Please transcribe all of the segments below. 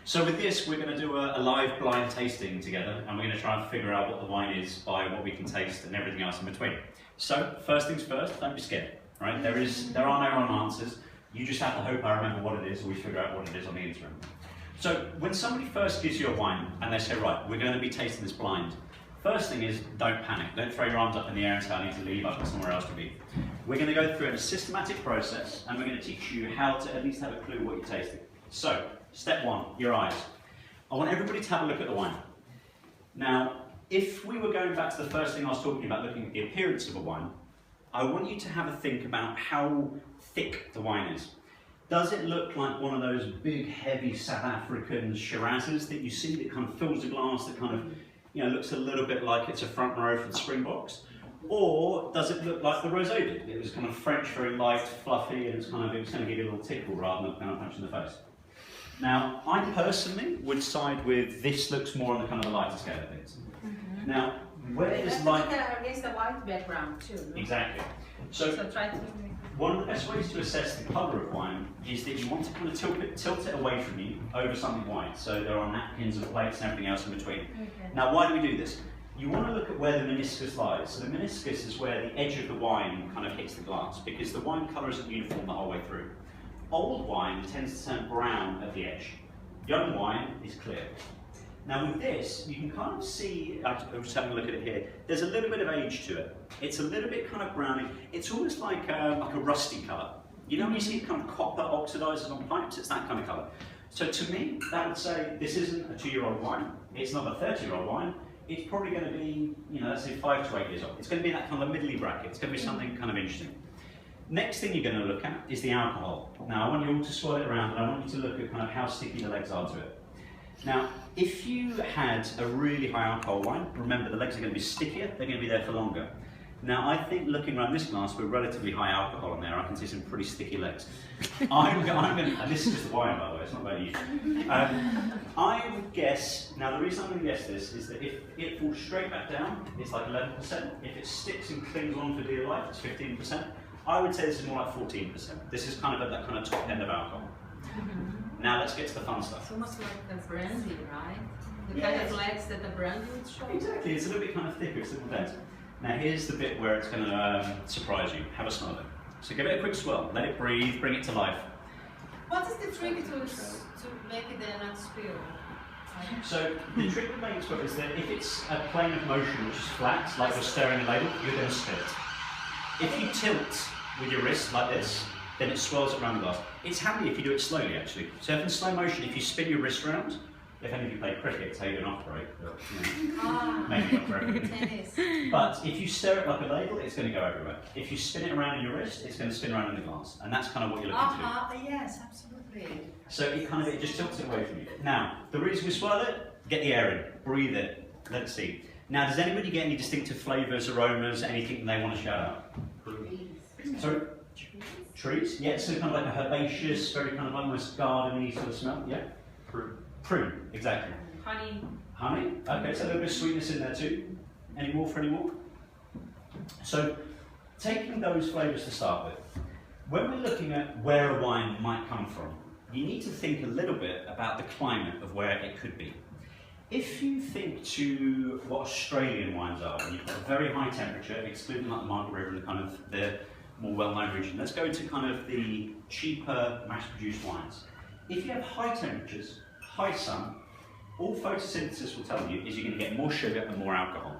So with this, we're going to do a live blind tasting together, and we're going to try and figure out what the wine is by what we can taste and everything else in between. So first things first, don't be scared. Right? There are no wrong answers. You just have to hope I remember what it is, or we figure out what it is on the interim. So when somebody first gives you a wine and they say, right, we're going to be tasting this blind, first thing is don't panic. Don't throw your arms up in the air and say I need to leave, I've got somewhere else to be. We're going to go through a systematic process, and we're going to teach you how to at least have a clue what you're tasting. So, step one, your eyes. I want everybody to have a look at the wine. Now, if we were going back to the first thing I was talking about, looking at the appearance of a wine, I want you to have a think about how thick the wine is. Does it look like one of those big, heavy South African Shirazes that you see that kind of fills the glass, that kind of, looks a little bit like it's a front row for the Springboks? Or does it look like the Rosé did? It was kind of French, very light, fluffy, and it was going to give you a little tickle rather than kind of punch in the face. Now, I personally would side with this looks more on the kind of the lighter scale of things. Now, where is light against the white background too? No? Exactly. So try to. One of the best ways to assess the colour of wine is that you want to kind of tilt it away from you over something white. So there are napkins and plates and everything else in between. Okay. Now, why do we do this? You want to look at where the meniscus lies. So the meniscus is where the edge of the wine kind of hits the glass, because the wine colour isn't uniform the whole way through. Old wine tends to turn brown at the edge. Young wine is clear. Now with this, you can kind of see, I'm just having a look at it here, there's a little bit of age to it. It's a little bit kind of browny. It's almost like a rusty colour. You know when you see kind of copper oxidizes on pipes, it's that kind of colour. So to me, that would say this isn't a 2-year-old wine, it's not a 30-year-old wine, it's probably going to be, let's say 5 to 8 years old. It's going to be in that kind of middly bracket, it's going to be something kind of interesting. Next thing you're going to look at is the alcohol. Now I want you all to swirl it around, and I want you to look at kind of how sticky the legs are to it. Now, if you had a really high alcohol wine, remember the legs are going to be stickier, they're going to be there for longer. Now, I think looking around this glass with relatively high alcohol in there, I can see some pretty sticky legs. And this is just the wine, by the way, it's not about you. I would guess, now the reason I'm going to guess this is that if it falls straight back down, it's like 11%. If it sticks and clings on for dear life, it's 15%. I would say this is more like 14%. This is kind of at that kind of top end of alcohol. Now let's get to the fun stuff. It's almost like the brandy, right? The kind of legs that the brandy would show. Exactly, it's a little bit kind of thicker, it's a little dense. Now here's the bit where it's going to surprise you. Have a smell of it. So give it a quick swirl, let it breathe, bring it to life. What is the trick to make it then not spill? So the trick with making it spill is that if it's a plane of motion which is flat, like you're stirring a ladle, you're going to spill it. If you tilt with your wrist like this, then it swirls around the glass. It's handy if you do it slowly, actually. So if in slow motion, if you spin your wrist around, if any of you play cricket, it's how you do an off-break, but maybe not for everybody. But if you stir it like a ladle, it's going to go everywhere. If you spin it around in your wrist, it's going to spin around in the glass, and that's kind of what you're looking to do. Yes, absolutely. So it just tilts it away from you. Now, the reason we swirl it, get the air in, breathe it, let it see. Now, does anybody get any distinctive flavours, aromas, anything they want to shout out? Sorry? Trees? Yeah, so kind of like a herbaceous, very kind of almost gardeny sort of smell, yeah? Prune, exactly. Honey. Honey? Okay, so a little bit of sweetness in there too. Any more for any more? So, taking those flavours to start with, when we're looking at where a wine might come from, you need to think a little bit about the climate of where it could be. If you think to what Australian wines are, and you've got a very high temperature, excluding like the Margaret River and kind of the more well-known region. Let's go to kind of the cheaper mass-produced wines. If you have high temperatures, high sun, all photosynthesis will tell you is you're going to get more sugar and more alcohol.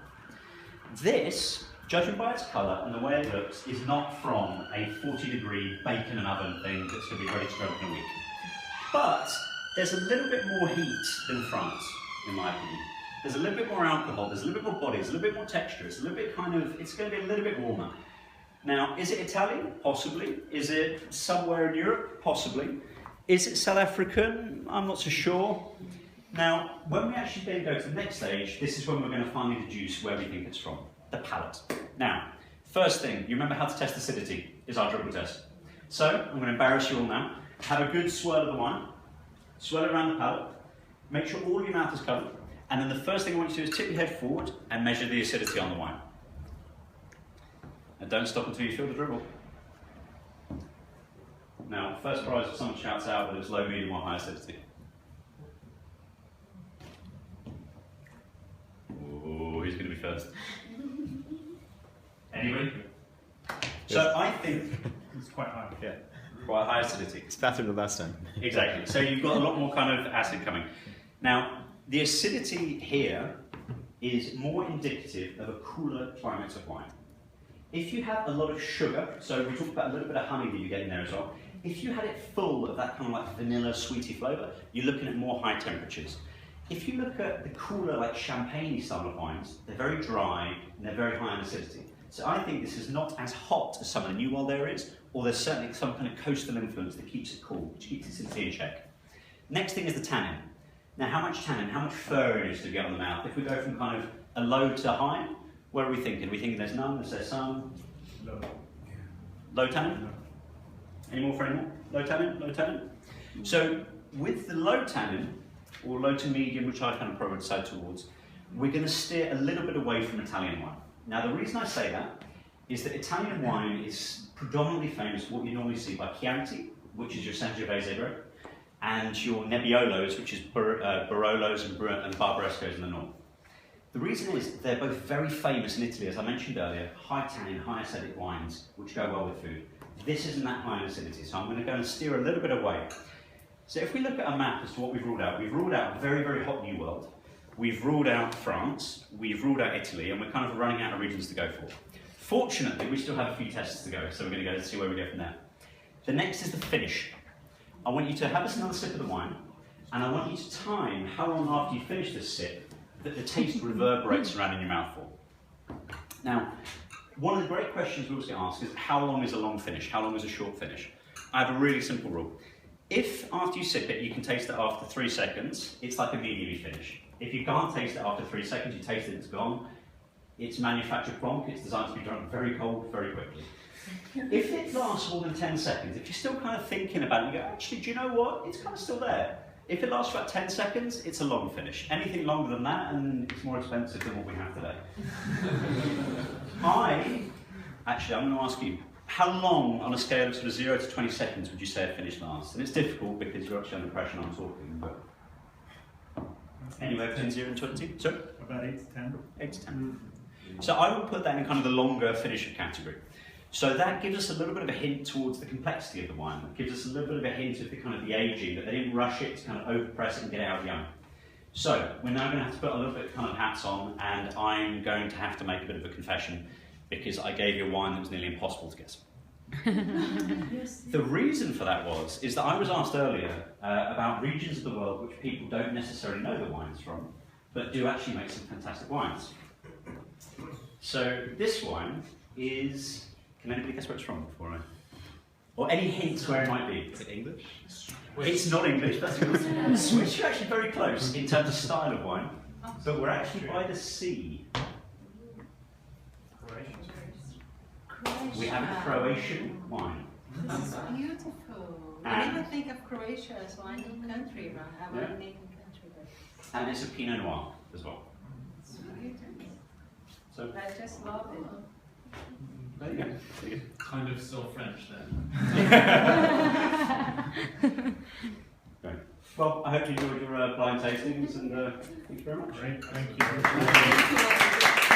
This, judging by its colour and the way it looks, is not from a 40-degree bake in an oven thing that's going to be ready to go in a week. But there's a little bit more heat than France, in my opinion. There's a little bit more alcohol, there's a little bit more body, there's a little bit more texture, it's a little bit kind of, it's going to be a little bit warmer. Now, is it Italian? Possibly. Is it somewhere in Europe? Possibly. Is it South African? I'm not so sure. Now, when we actually then go to the next stage, this is when we're going to finally deduce where we think it's from, the palate. Now, first thing, you remember how to test acidity, is our dribble test. So, I'm going to embarrass you all now. Have a good swirl of the wine, swirl it around the palate, make sure all of your mouth is covered, and then the first thing I want you to do is tip your head forward and measure the acidity on the wine. And don't stop until you feel the dribble. Now, first prize if someone shouts out that it's low, medium or high acidity. first. Anybody? So I think It's quite high. Yeah. quite high acidity. It's better than last time. Exactly. So you've got a lot more kind of acid coming. Now, the acidity here is more indicative of a cooler climate of wine. If you have a lot of sugar, so we talked about a little bit of honey that you get in there as well. If you had it full of that kind of like vanilla, sweety flavour, you're looking at more high temperatures. If you look at the cooler, like champagne-y style of wines, they're very dry and they're very high in acidity. So I think this is not as hot as some of the New World areas, or there's certainly some kind of coastal influence that keeps it cool, which keeps acidity in check. Next thing is the tannin. Now, how much tannin, how much furriness do we get on the mouth? If we go from kind of a low to high, what are we thinking? Are we thinking there's none, is there some? Low. Low tannin? Any more for any more? Low tannin, low tannin? So with the low tannin, or low to medium, which I kind of probably would say towards, we're going to steer a little bit away from Italian wine. Now the reason I say that is that Italian wine is predominantly famous for what you normally see by Chianti, which is your Sangiovese grape, and your Nebbiolos, which is Barolos and Barbarescos in the north. The reason is they're both very famous in Italy, as I mentioned earlier, high tannin, high acidic wines, which go well with food. This isn't that high in acidity, so I'm going to go and steer a little bit away. So if we look at a map as to what we've ruled out very, very hot New World, we've ruled out France, we've ruled out Italy, and we're kind of running out of regions to go for. Fortunately, we still have a few tests to go, so we're going to go and see where we go from there. The next is the finish. I want you to have us another sip of the wine, and I want you to time how long after you finish this sip that the taste reverberates around in your mouth for. Now, one of the great questions we always get asked is how long is a long finish? How long is a short finish? I have a really simple rule. If after you sip it, you can taste it after 3 seconds, it's like immediately finished. If you can't taste it after 3 seconds, you taste it, it's gone. It's manufactured plonk, it's designed to be drunk very cold, very quickly. If it lasts more than 10 seconds, if you're still kind of thinking about it, you go, actually, do you know what? It's kind of still there. If it lasts about 10 seconds, it's a long finish. Anything longer than that, and it's more expensive than what we have today. I'm going to ask you, how long on a scale of sort of 0 to 20 seconds would you say a finish lasts? And it's difficult because you're actually under pressure and I'm talking, but anywhere between 0 and 20? Sorry? About 8 to 10. 8 to 10. So I would put that in kind of the longer finisher category. So that gives us a little bit of a hint towards the complexity of the wine. It gives us a little bit of a hint of the kind of the aging, that they didn't rush it to kind of overpress it and get it out young. So we're now going to have to put a little bit of kind of hats on, and I'm going to have to make a bit of a confession because I gave you a wine that was nearly impossible to guess. The reason for that is that I was asked earlier about regions of the world which people don't necessarily know the wines from, but do actually make some fantastic wines. So this wine is, can anybody guess where it's from before I? Or any hints where it might be? Is it English? It's not English, that's good. Swiss are actually very close in terms of style of wine, but we're actually by the sea. We have a Croatian wine. This is beautiful. I never think of Croatia as wine country, right? A winemaking country. And it's a Pinot Noir as well. It's beautiful. So I just love it. there you go. There you go. Kind of still French then. Great. Well, I hope you enjoyed your blind tastings, and thank you very much. Great, thank you.